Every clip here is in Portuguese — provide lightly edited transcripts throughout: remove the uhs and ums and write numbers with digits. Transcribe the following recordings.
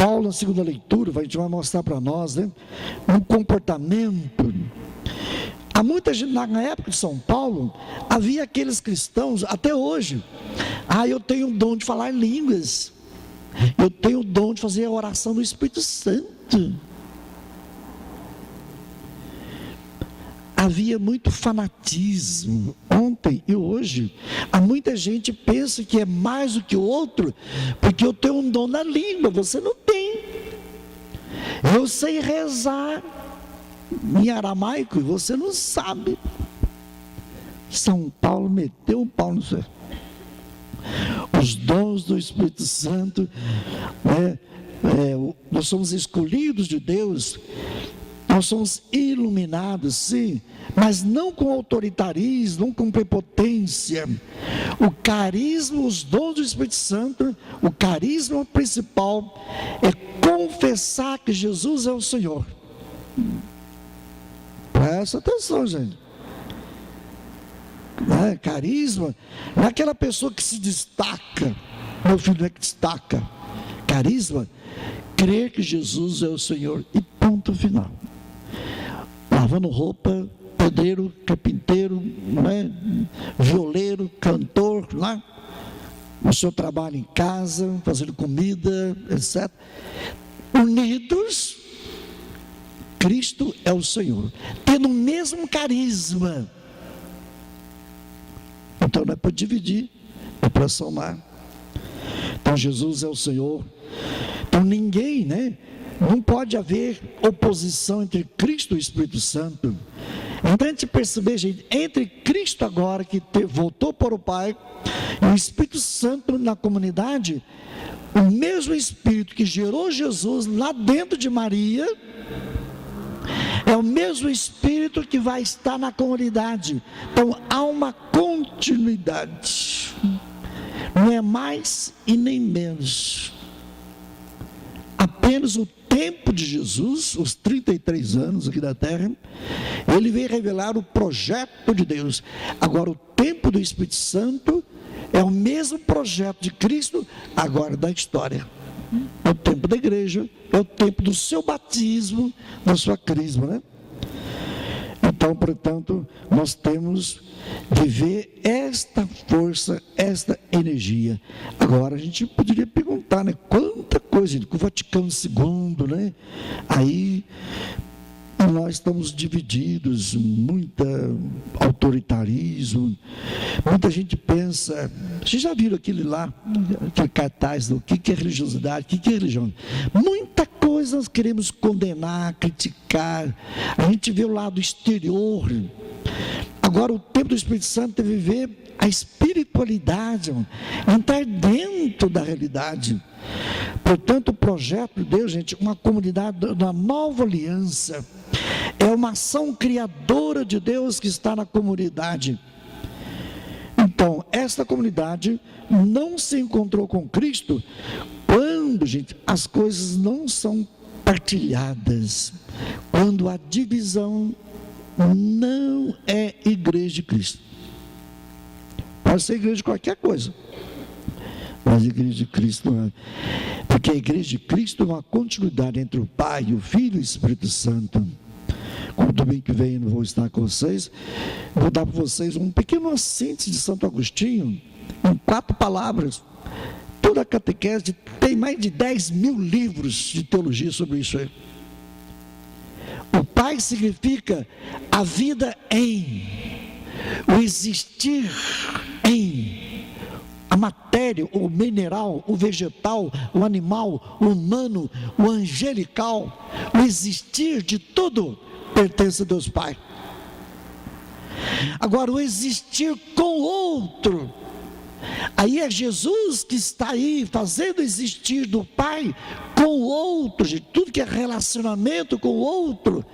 Paulo, na segunda leitura, a gente vai mostrar para nós, né, um comportamento. Há muita gente, na época de São Paulo, havia aqueles cristãos, até hoje, eu tenho o dom de falar línguas, eu tenho o dom de fazer a oração do Espírito Santo. Havia muito fanatismo ontem e hoje. Há muita gente que pensa que é mais do que o outro, porque eu tenho um dom na língua, você não tem. Eu sei rezar em aramaico e você não sabe. São Paulo meteu o pau no céu. Os dons do Espírito Santo, né? Nós somos escolhidos de Deus. Nós somos iluminados, sim, mas não com autoritarismo, não com prepotência. O carisma, os dons do Espírito Santo, o carisma principal é confessar que Jesus é o Senhor. Presta atenção, gente. Carisma não é aquela pessoa que se destaca. Meu filho não é que destaca. Carisma, crer que Jesus é o Senhor e ponto final. Lavando roupa, pedreiro, carpinteiro, violeiro, cantor, lá, o seu trabalho em casa, fazendo comida, etc. Unidos, Cristo é o Senhor, tendo o mesmo carisma. Então não é para dividir, é para somar. Então Jesus é o Senhor. Então ninguém, não pode haver oposição entre Cristo e o Espírito Santo. Então a gente perceber, gente, entre Cristo agora, que voltou para o Pai, e o Espírito Santo na comunidade, o mesmo Espírito que gerou Jesus lá dentro de Maria, é o mesmo Espírito que vai estar na comunidade. Então há uma continuidade, não é mais e nem menos. Apenas o tempo de Jesus, os 33 anos aqui na terra, ele veio revelar o projeto de Deus. Agora o tempo do Espírito Santo é o mesmo projeto de Cristo, agora da história. É o tempo da igreja, é o tempo do seu batismo, da sua crisma, Então, portanto, nós temos de viver esta força, esta energia. Agora, a gente poderia perguntar, quanta coisa, com o Vaticano II, aí nós estamos divididos, muito autoritarismo, muita gente pensa, vocês já viram aquele cartaz do que é religiosidade, o que é religião? Muita coisa nós queremos condenar, criticar, a gente vê o lado exterior. Agora o tempo do Espírito Santo é viver a espiritualidade, entrar dentro da realidade. Portanto, o projeto de Deus, gente, uma comunidade da nova aliança, é uma ação criadora de Deus que está na comunidade. Então, esta comunidade não se encontrou com Cristo quando, gente, as coisas não são partilhadas, quando a divisão não é igreja de Cristo. Pode ser igreja de qualquer coisa, mas a igreja de Cristo não é. Porque a igreja de Cristo é uma continuidade entre o Pai, o Filho e o Espírito Santo. Como domingo que vem eu não vou estar com vocês, vou dar para vocês um pequeno síntese de Santo Agostinho, em 4 palavras. Toda a catequese tem mais de 10.000 livros de teologia sobre isso aí. O Pai significa a vida em, o existir em, a matéria, o mineral, o vegetal, o animal, o humano, o angelical, o existir de tudo pertence a Deus Pai. Agora, o existir com o outro, aí é Jesus que está aí fazendo existir do Pai com o outro, de tudo que é relacionamento com o outro,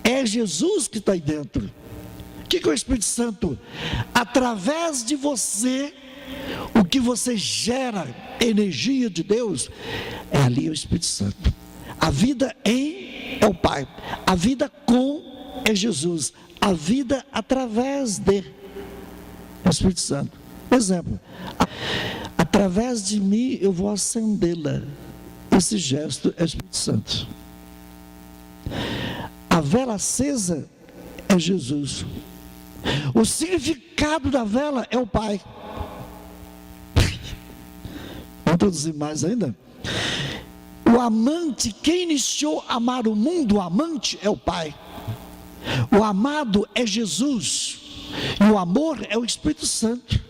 é Jesus que está aí dentro. O que é o Espírito Santo? Através de você, o que você gera, energia de Deus, é ali o Espírito Santo. A vida em é o Pai, a vida com é Jesus, a vida através de é o Espírito Santo. Exemplo, através de mim eu vou acendê-la, esse gesto é o Espírito Santo. A vela acesa é Jesus. O significado da vela é o Pai. Vou introduzir mais ainda. O amante, quem iniciou a amar o mundo, o amante é o Pai. O amado é Jesus. E o amor é o Espírito Santo.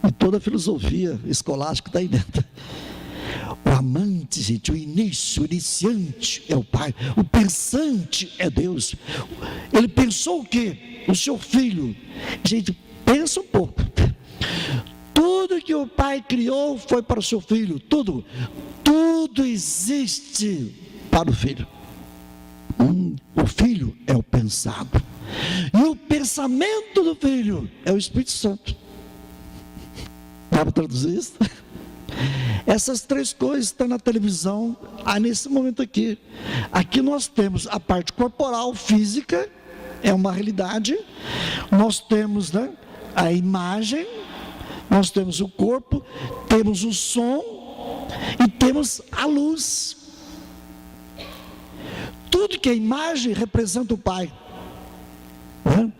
E toda a filosofia escolástica está aí dentro. O amante, gente, o início, o iniciante é o Pai. O pensante é Deus. Ele pensou o quê? O seu filho. Gente, pensa um pouco. Tudo que o Pai criou foi para o seu filho. Tudo existe para o filho. O filho é o pensado. E o pensamento do filho é o Espírito Santo. Dá para traduzir isso? Essas três coisas estão na televisão, nesse momento aqui. Aqui nós temos a parte corporal, física, é uma realidade. Nós temos, né, a imagem, nós temos o corpo, temos o som e temos a luz. Tudo que é imagem representa o Pai, né?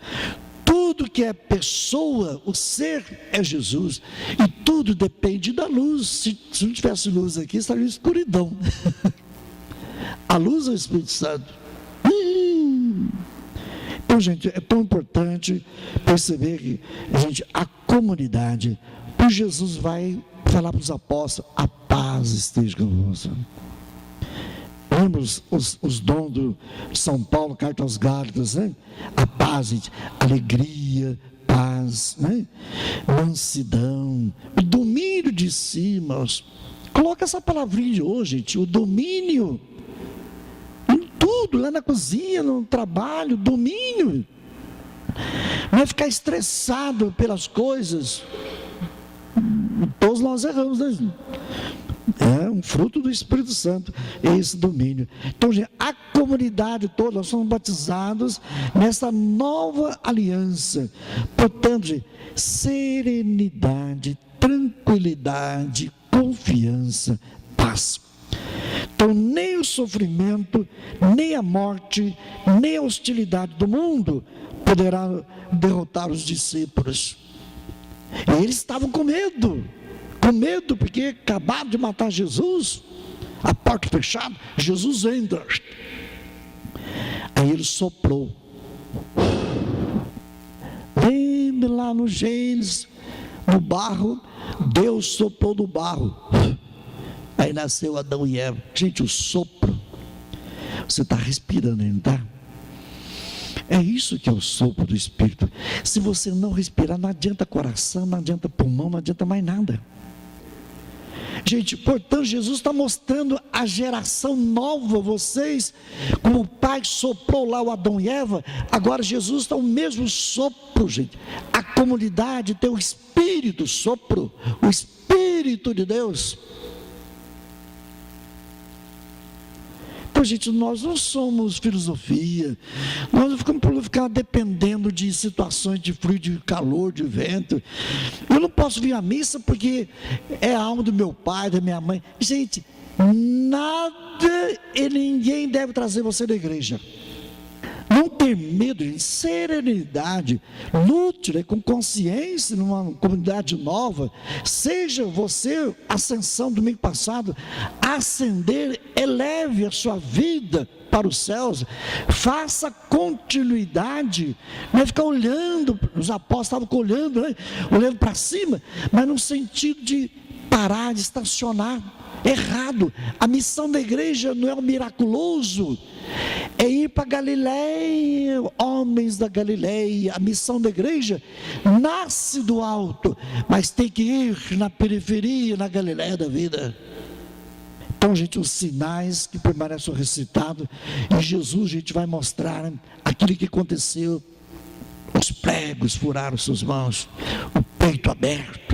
Tudo que é pessoa, o ser é Jesus. E tudo depende da luz. Se não tivesse luz aqui, estaria escuridão. A luz é o Espírito Santo. Então, gente, é tão importante perceber que, gente, a comunidade, por Jesus vai falar para os apóstolos: a paz esteja convosco. Lembra os dons de São Paulo, carta aos Gálatas, né? A paz, gente, alegria, paz, né? Mansidão, o domínio de si, irmãos. Coloca essa palavrinha hoje, gente, o domínio, em tudo, lá na cozinha, no trabalho, domínio. Não é ficar estressado pelas coisas. Todos nós erramos, né? É um fruto do Espírito Santo, esse domínio. Então, gente, a comunidade toda, nós somos batizados nessa nova aliança. Portanto, gente, serenidade, tranquilidade, confiança, paz. Então, nem o sofrimento, nem a morte, nem a hostilidade do mundo poderá derrotar os discípulos. E eles estavam com medo porque acabaram de matar Jesus, a porta fechada, Jesus entra. Aí ele soprou. Lembre lá no Gênesis, no barro, Deus soprou do barro. Aí nasceu Adão e Eva. Gente, o sopro, você está respirando ainda, tá? É isso que é o sopro do Espírito. Se você não respirar, não adianta coração, não adianta pulmão, não adianta mais nada. Gente, portanto, Jesus está mostrando a geração nova, vocês, como o Pai soprou lá o Adão e Eva, agora Jesus está o mesmo sopro, gente. A comunidade tem o Espírito sopro, o Espírito de Deus. Então, gente, nós não somos filosofia, nós não ficamos por ficar dependendo de situações de frio, de calor, de vento. Eu não posso vir à missa porque é a alma do meu pai, da minha mãe. Gente, nada e ninguém deve trazer você da igreja. Não ter medo, gente, serenidade, lute, né, com consciência numa comunidade nova. Seja você, ascensão domingo passado, ascender, eleve a sua vida para os céus, faça continuidade, não é ficar olhando, os apóstolos estavam olhando, né, olhando para cima, mas no sentido de parar, de estacionar. Errado. A missão da igreja não é o miraculoso, é ir para Galileia, homens da Galileia. A missão da igreja nasce do alto, mas tem que ir na periferia, na Galileia da vida. Então, gente, os sinais que permanecem recitados, e Jesus, a gente vai mostrar aquilo que aconteceu. Os pregos furaram suas mãos, o peito aberto.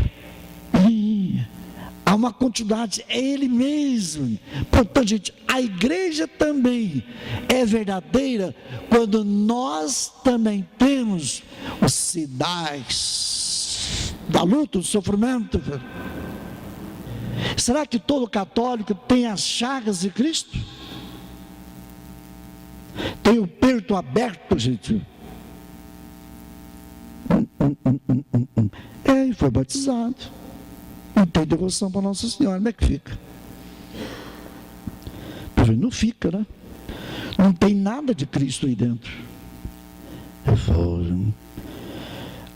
Há uma continuidade, é Ele mesmo. Portanto, gente, a igreja também é verdadeira quando nós também temos os sinais da luta, do sofrimento. Será que todo católico tem as chagas de Cristo? Tem o peito aberto, gente? E foi batizado. Não tem devoção para Nossa Senhora. Como é que fica? Não fica, né? Não tem nada de Cristo aí dentro.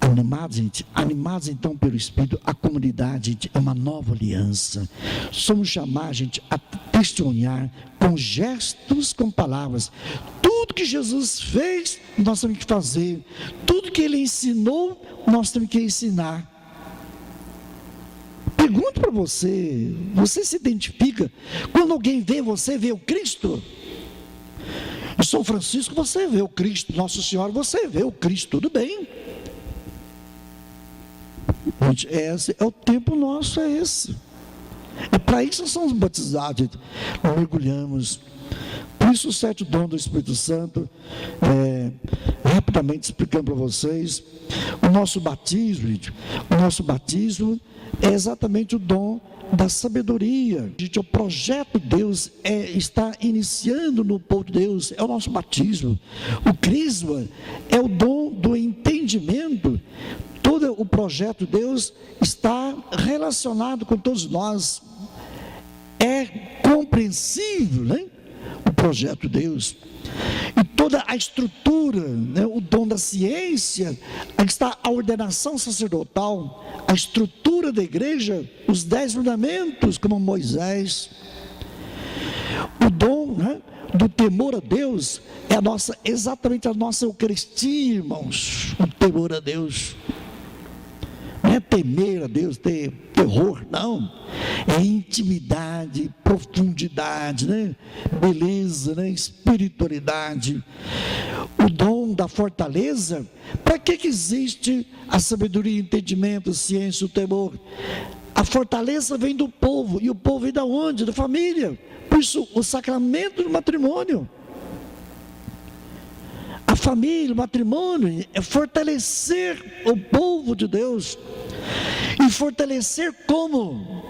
Animados, gente, animados então pelo Espírito, a comunidade, gente, é uma nova aliança. Somos chamados, gente, a testemunhar com gestos, com palavras. Tudo que Jesus fez, nós temos que fazer. Tudo que Ele ensinou, nós temos que ensinar. Pergunto para você, você se identifica? Quando alguém vê você, vê o Cristo? Eu sou Francisco, você vê o Cristo. Nossa Senhora, você vê o Cristo, tudo bem. Gente, esse é o tempo nosso, é esse. É para isso que nós somos batizados, nós mergulhamos. Por isso o 7 dom do Espírito Santo, rapidamente explicando para vocês, o nosso batismo, gente, o nosso batismo é exatamente o dom da sabedoria. Gente, o projeto de Deus está iniciando no povo de Deus, é o nosso batismo. O crisma é o dom do entendimento. Todo o projeto de Deus está relacionado com todos nós. É compreensível, né? O projeto de Deus. E toda a estrutura, né? O dom da ciência, aí está a ordenação sacerdotal, a estrutura da igreja, os 10 mandamentos, como Moisés. O dom, né, do temor a Deus é exatamente a nossa Eucaristia, irmãos. O temor a Deus. Não é temer a Deus, ter terror, não. É intimidade, profundidade, né? Beleza, né? Espiritualidade. O dom da fortaleza. Para que existe a sabedoria, entendimento, ciência, o temor? A fortaleza vem do povo. E o povo vem da onde? Da família. Por isso, o sacramento do matrimônio. A família, o matrimônio, é fortalecer o povo de Deus. E fortalecer como?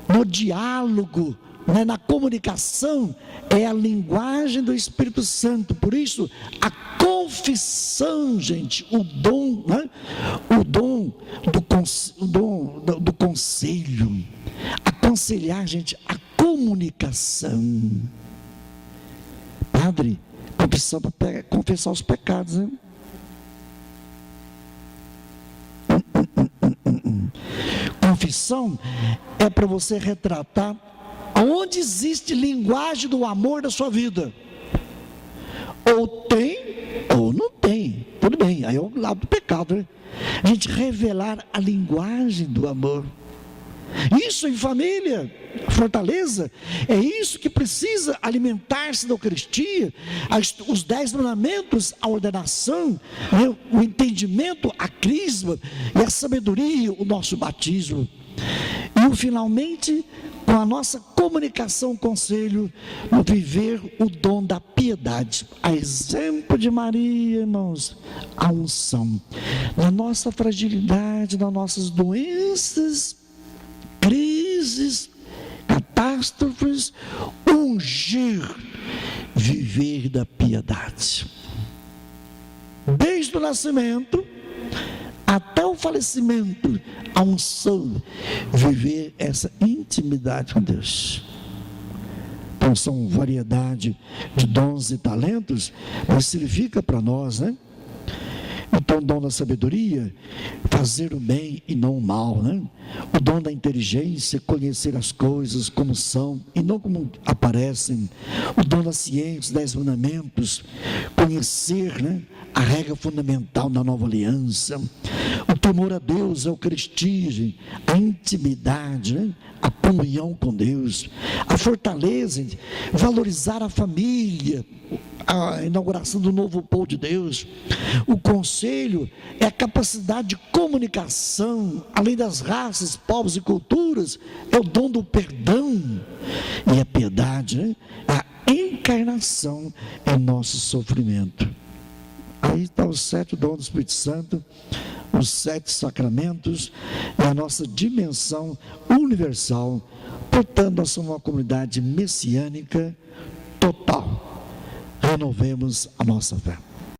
No diálogo, né, na comunicação, é a linguagem do Espírito Santo. Por isso, a confissão, gente, o dom, né, o dom do conselho, aconselhar, gente, a comunicação. Padre, confissão para confessar os pecados, né? Confissão é para você retratar onde existe linguagem do amor da sua vida. Ou tem, ou não tem. Tudo bem, aí é o lado do pecado, né? A gente revelar a linguagem do amor. Isso em família, fortaleza, é isso que precisa alimentar-se da Eucaristia, os 10 mandamentos, a ordenação, né, o entendimento, a crisma e a sabedoria, o nosso batismo. E finalmente, com a nossa comunicação, conselho, no viver o dom da piedade. A exemplo de Maria, irmãos, a unção. Na nossa fragilidade, nas nossas doenças, crises, catástrofes, ungir, viver da piedade. Desde o nascimento até o falecimento, a unção, viver essa intimidade com Deus. Então são variedade de dons e talentos, mas significa para nós, né? Então, o dom da sabedoria, fazer o bem e não o mal, né? O dom da inteligência, conhecer as coisas como são e não como aparecem. O dom da ciência, os 10 mandamentos, conhecer, né, a regra fundamental da nova aliança. O temor a Deus, a Eucaristia, a intimidade, né? A comunhão com Deus, a fortaleza, valorizar a família, a inauguração do novo povo de Deus. O conselho é a capacidade de comunicação, além das raças, povos e culturas, é o dom do perdão. E a piedade, né? A encarnação é nosso sofrimento. Aí está os 7 dons do Espírito Santo, os 7 sacramentos, é a nossa dimensão universal Portanto, nós somos uma comunidade messiânica total. Renovemos a nossa fé.